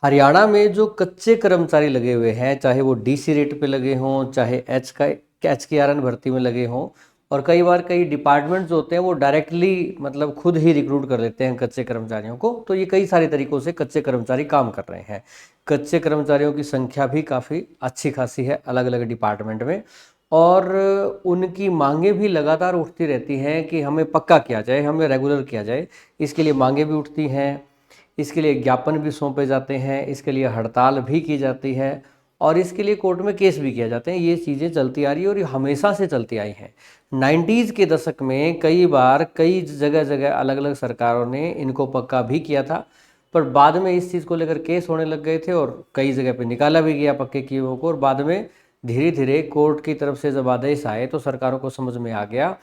हरियाणा में जो कच्चे कर्मचारी लगे हुए हैं, चाहे वो डीसी रेट पे लगे हों, चाहे एचकेआरएन भर्ती में लगे हों, और कई बार कई डिपार्टमेंट जो होते हैं वो डायरेक्टली मतलब खुद ही रिक्रूट कर लेते हैं कच्चे कर्मचारियों को। तो ये कई सारे तरीकों से कच्चे कर्मचारी काम कर रहे हैं। कच्चे कर्मचारियों की संख्या भी काफ़ी अच्छी खासी है अलग अलग डिपार्टमेंट में, और उनकी मांगे भी लगातार उठती रहती हैं कि हमें पक्का किया जाए, हमें रेगुलर किया जाए। इसके लिए मांगे भी उठती हैं, इसके लिए ज्ञापन भी सौंपे जाते हैं, इसके लिए हड़ताल भी की जाती है, और इसके लिए कोर्ट में केस भी किए जाते हैं। ये चीज़ें चलती आ रही है और ये हमेशा से चलती आई हैं। 90s के दशक में कई बार कई जगह जगह अलग अलग सरकारों ने इनको पक्का भी किया था, पर बाद में इस चीज़ को लेकर केस होने लग गए थे और कई जगह पे निकाला भी गया पक्के किए हुए को। और बाद में धीरे धीरे कोर्ट की तरफ से जब आदेश आए तो सरकारों को समझ में आ गया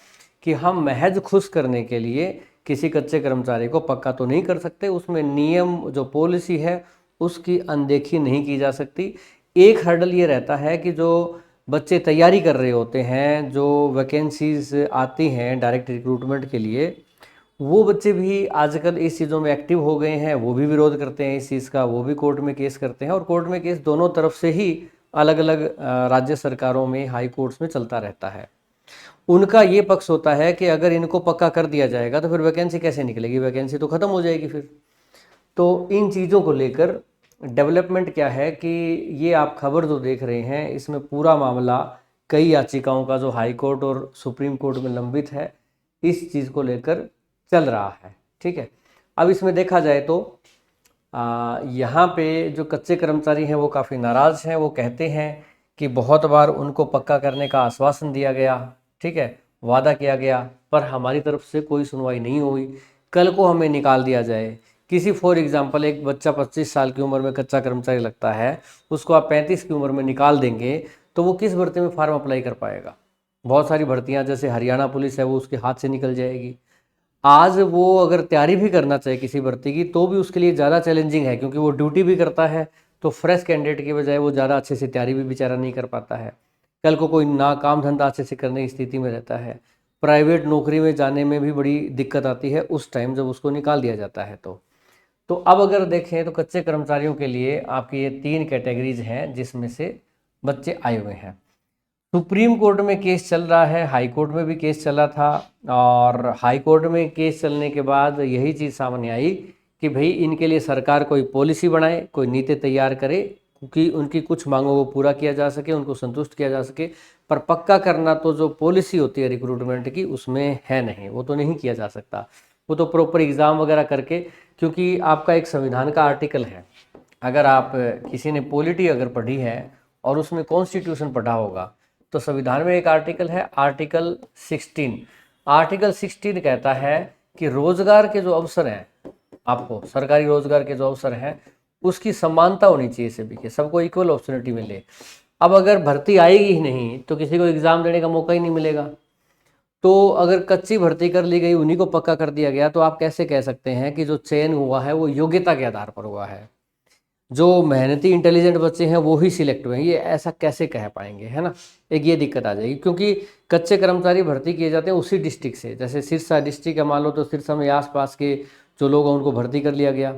कि हम महज खुश करने के लिए किसी कच्चे कर्मचारी को पक्का तो नहीं कर सकते, उसमें नियम जो पॉलिसी है उसकी अनदेखी नहीं की जा सकती। एक हर्डल ये रहता है कि जो बच्चे तैयारी कर रहे होते हैं, जो वैकेंसीज आती हैं डायरेक्ट रिक्रूटमेंट के लिए, वो बच्चे भी आजकल इस चीज़ों में एक्टिव हो गए हैं, वो भी विरोध करते हैं इस चीज़ का, वो भी कोर्ट में केस करते हैं। और कोर्ट में केस दोनों तरफ से ही अलग अलग राज्य सरकारों में, हाई कोर्ट्स में चलता रहता है। उनका ये पक्ष होता है कि अगर इनको पक्का कर दिया जाएगा तो फिर वैकेंसी कैसे निकलेगी, वैकेंसी तो ख़त्म हो जाएगी फिर। तो इन चीज़ों को लेकर डेवलपमेंट क्या है कि ये आप खबर जो देख रहे हैं इसमें पूरा मामला कई याचिकाओं का जो हाई कोर्ट और सुप्रीम कोर्ट में लंबित है, इस चीज़ को लेकर चल रहा है। ठीक है, अब इसमें देखा जाए तो यहाँ पे जो कच्चे कर्मचारी हैं वो काफ़ी नाराज़ हैं। वो कहते हैं कि बहुत बार उनको पक्का करने का आश्वासन दिया गया, ठीक है, वादा किया गया, पर हमारी तरफ से कोई सुनवाई नहीं हुई। कल को हमें निकाल दिया जाए, किसी फॉर एग्जांपल एक बच्चा 25 साल की उम्र में कच्चा कर्मचारी लगता है, उसको आप 35 की उम्र में निकाल देंगे तो वो किस भर्ती में फार्म अप्लाई कर पाएगा। बहुत सारी भर्तियां जैसे हरियाणा पुलिस है वो उसके हाथ से निकल जाएगी। आज वो अगर तैयारी भी करना चाहे किसी भर्ती की तो भी उसके लिए ज़्यादा चैलेंजिंग है, क्योंकि वो ड्यूटी भी करता है तो फ्रेश कैंडिडेट की बजाय वो ज़्यादा अच्छे से तैयारी भी बेचारा नहीं कर पाता है। कल को कोई ना काम धंधा अच्छे से करने की स्थिति में रहता है, प्राइवेट नौकरी में जाने में भी बड़ी दिक्कत आती है उस टाइम जब उसको निकाल दिया जाता है। तो अब अगर देखें तो कच्चे कर्मचारियों के लिए आपकी ये 3 कैटेगरीज हैं जिसमें से बच्चे आए हुए हैं। सुप्रीम कोर्ट में केस चल रहा है, हाई कोर्ट में भी केस चला था, और हाई कोर्ट में केस चलने के बाद यही चीज़ सामने आई कि भाई इनके लिए सरकार कोई पॉलिसी बनाए, कोई नीति तैयार करे, क्योंकि उनकी कुछ मांगों को पूरा किया जा सके, उनको संतुष्ट किया जा सके। पर पक्का करना तो जो पॉलिसी होती है रिक्रूटमेंट की उसमें है नहीं, वो तो नहीं किया जा सकता। वो तो प्रॉपर एग्ज़ाम वगैरह करके, क्योंकि आपका एक संविधान का आर्टिकल है, अगर आप किसी ने पॉलिटी अगर पढ़ी है और उसमें कॉन्स्टिट्यूशन पढ़ा होगा तो संविधान में एक आर्टिकल है, आर्टिकल 16। आर्टिकल 16 कहता है कि रोजगार के जो अवसर हैं, आपको सरकारी रोजगार के जो अवसर हैं उसकी समानता होनी चाहिए सभी के, सबको इक्वल अपॉर्चुनिटी मिले। अब अगर भर्ती आएगी ही नहीं तो किसी को एग्जाम देने का मौका ही नहीं मिलेगा। तो अगर कच्ची भर्ती कर ली गई, उन्हीं को पक्का कर दिया गया, तो आप कैसे कह सकते हैं कि जो चयन हुआ है वो योग्यता के आधार पर हुआ है, जो मेहनती इंटेलिजेंट बच्चे हैं वो ही सिलेक्ट हुए हैं, ये ऐसा कैसे कह पाएंगे, है ना। एक ये दिक्कत आ जाएगी, क्योंकि कच्चे कर्मचारी भर्ती किए जाते हैं उसी डिस्ट्रिक्ट से, जैसे सिरसा डिस्ट्रिक्ट है मान लो, तो सिरसा में आसपास के जो लोग हैं उनको भर्ती कर लिया गया,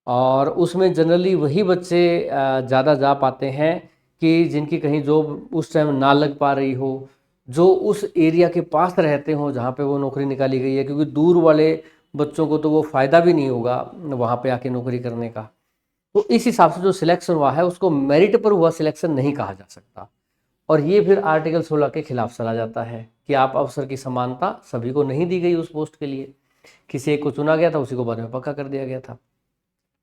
और उसमें जनरली वही बच्चे ज़्यादा जा पाते हैं कि जिनकी कहीं जॉब उस टाइम ना लग पा रही हो, जो उस एरिया के पास रहते हो जहाँ पे वो नौकरी निकाली गई है, क्योंकि दूर वाले बच्चों को तो वो फ़ायदा भी नहीं होगा वहाँ पे आके नौकरी करने का। तो इस हिसाब से जो सिलेक्शन हुआ है उसको मेरिट पर हुआ सिलेक्शन नहीं कहा जा सकता, और ये फिर आर्टिकल 16 के खिलाफ चला जाता है कि आप अवसर की समानता सभी को नहीं दी गई उस पोस्ट के लिए, किसी एक को चुना गया था, उसी को बाद में पक्का कर दिया गया था।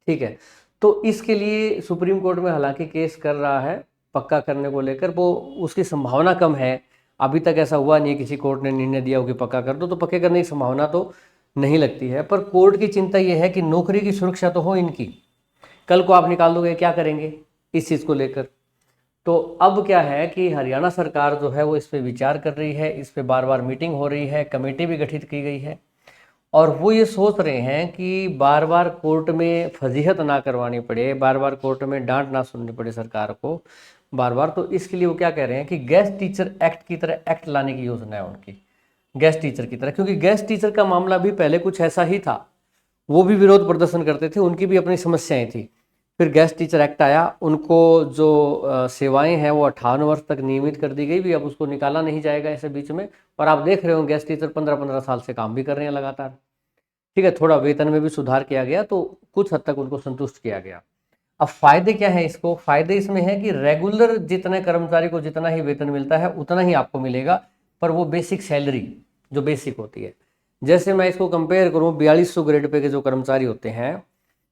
ठीक है, तो इसके लिए सुप्रीम कोर्ट में हालांकि केस कर रहा है पक्का करने को लेकर, वो उसकी संभावना कम है। अभी तक ऐसा हुआ नहीं है किसी कोर्ट ने निर्णय दिया हो कि पक्का कर दो, तो पक्के करने की संभावना तो नहीं लगती है। पर कोर्ट की चिंता ये है कि नौकरी की सुरक्षा तो हो इनकी, कल को आप निकाल दोगे क्या करेंगे इस चीज़ को लेकर। तो अब क्या है कि हरियाणा सरकार जो है वो इस पे विचार कर रही है, इस पे बार बार मीटिंग हो रही है, कमेटी भी गठित की गई है, और वो ये सोच रहे हैं कि बार बार कोर्ट में फजीहत ना करवानी पड़े, बार बार कोर्ट में डांट ना सुननी पड़े सरकार को बार बार। तो इसके लिए वो क्या कह रहे हैं कि गेस्ट टीचर एक्ट की तरह एक्ट लाने की योजना है उनकी, गेस्ट टीचर की तरह, क्योंकि गेस्ट टीचर का मामला भी पहले कुछ ऐसा ही था, वो भी विरोध प्रदर्शन करते थे, उनकी भी अपनी समस्याएं थी। फिर गेस्ट टीचर एक्ट आया, उनको जो सेवाएं हैं वो 58 वर्ष तक नियमित कर दी गई भी, अब उसको निकाला नहीं जाएगा ऐसे बीच में। और आप देख रहे हो गेस्ट टीचर 15-15 साल से काम भी कर रहे हैं लगातार। ठीक है, थोड़ा वेतन में भी सुधार किया गया तो कुछ हद तक उनको संतुष्ट किया गया। अब फायदे क्या है इसको, फायदे इसमें है कि रेगुलर जितने कर्मचारी को जितना ही वेतन मिलता है उतना ही आपको मिलेगा, पर वो बेसिक सैलरी जो बेसिक होती है, जैसे मैं इसको कंपेयर करूँ 4200 ग्रेड पे के जो कर्मचारी होते हैं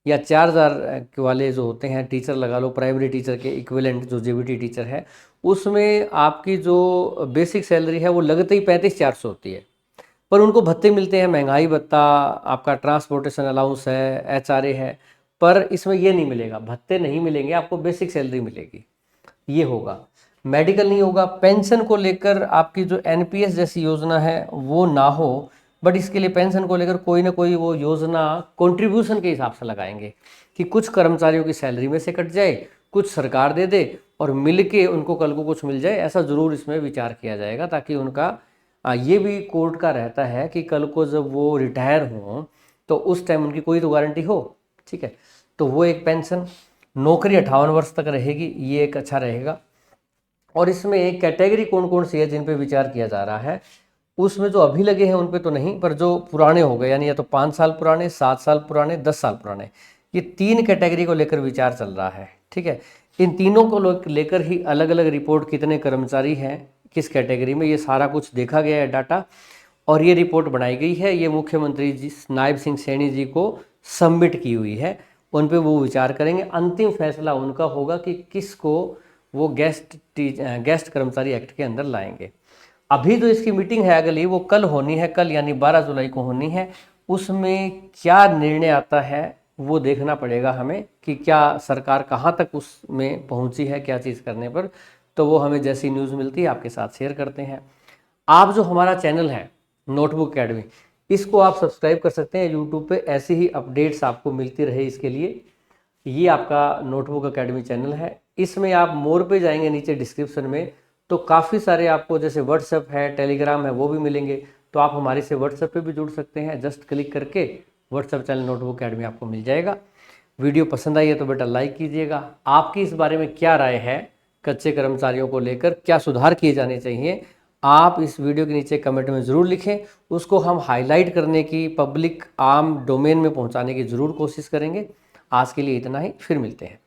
या 4000 के वाले जो होते हैं टीचर लगा लो, प्राइमरी टीचर के इक्विवेलेंट जो जेबीटी टीचर है, उसमें आपकी जो बेसिक सैलरी है वो लगते ही 35,400 होती है। पर उनको भत्ते मिलते हैं, महंगाई भत्ता, आपका ट्रांसपोर्टेशन अलाउंस है, एचआरए है, पर इसमें ये नहीं मिलेगा, भत्ते नहीं मिलेंगे, आपको बेसिक सैलरी मिलेगी, ये होगा। मेडिकल नहीं होगा। पेंशन को लेकर आपकी जो एनपीएस जैसी योजना है वो ना हो, बट इसके लिए पेंशन को लेकर कोई ना कोई वो योजना कंट्रीब्यूशन के हिसाब से लगाएंगे कि कुछ कर्मचारियों की सैलरी में से कट जाए, कुछ सरकार दे दे और मिल के उनको कल को कुछ मिल जाए, ऐसा ज़रूर इसमें विचार किया जाएगा, ताकि उनका ये भी कोर्ट का रहता है कि कल को जब वो रिटायर हों तो उस टाइम उनकी कोई तो गारंटी हो। ठीक है, तो वो एक पेंशन, नौकरी 58 वर्ष तक रहेगी, ये एक अच्छा रहेगा। और इसमें एक कैटेगरी कौन कौन सी है जिन पे विचार किया जा रहा है, उसमें जो अभी लगे हैं उन पे तो नहीं, पर जो पुराने हो गए यानी या तो 5 साल पुराने, 7 साल पुराने, 10 साल पुराने, ये 3 कैटेगरी को लेकर विचार चल रहा है। ठीक है, इन तीनों को लेकर ही अलग अलग रिपोर्ट, कितने कर्मचारी हैं किस कैटेगरी में, ये सारा कुछ देखा गया है डाटा, और ये रिपोर्ट बनाई गई है, ये मुख्यमंत्री जी नायब सिंह सैनी जी को सबमिट की हुई है, उन पे वो विचार करेंगे। अंतिम फैसला उनका होगा कि किसको वो गेस्ट कर्मचारी एक्ट के अंदर लाएंगे। अभी जो इसकी मीटिंग है अगली, वो कल होनी है, कल यानी 12 जुलाई को होनी है। उसमें क्या निर्णय आता है वो देखना पड़ेगा हमें कि क्या सरकार कहाँ तक उसमें पहुँची है, क्या चीज़ करने पर। तो वो हमें जैसी न्यूज़ मिलती है आपके साथ शेयर करते हैं। आप जो हमारा चैनल है नोटबुक अकेडमी, इसको आप सब्सक्राइब कर सकते हैं यूट्यूब पे, ऐसी ही अपडेट्स आपको मिलती रहे इसके लिए। ये आपका नोटबुक अकेडमी चैनल है, इसमें आप मोर पे जाएंगे नीचे डिस्क्रिप्शन में तो काफ़ी सारे आपको जैसे व्हाट्सएप है, टेलीग्राम है, वो भी मिलेंगे। तो आप हमारे से व्हाट्सएप पे भी जुड़ सकते हैं, जस्ट क्लिक करके व्हाट्सएप चैनल नोटबुक अकेडमी आपको मिल जाएगा। वीडियो पसंद आई है तो बेटा लाइक कीजिएगा। आपकी इस बारे में क्या राय है, कच्चे कर्मचारियों को लेकर क्या सुधार किए जाने चाहिए, आप इस वीडियो के नीचे कमेंट में ज़रूर लिखें। उसको हम हाईलाइट करने की, पब्लिक आम डोमेन में पहुंचाने की ज़रूर कोशिश करेंगे। आज के लिए इतना ही, फिर मिलते हैं।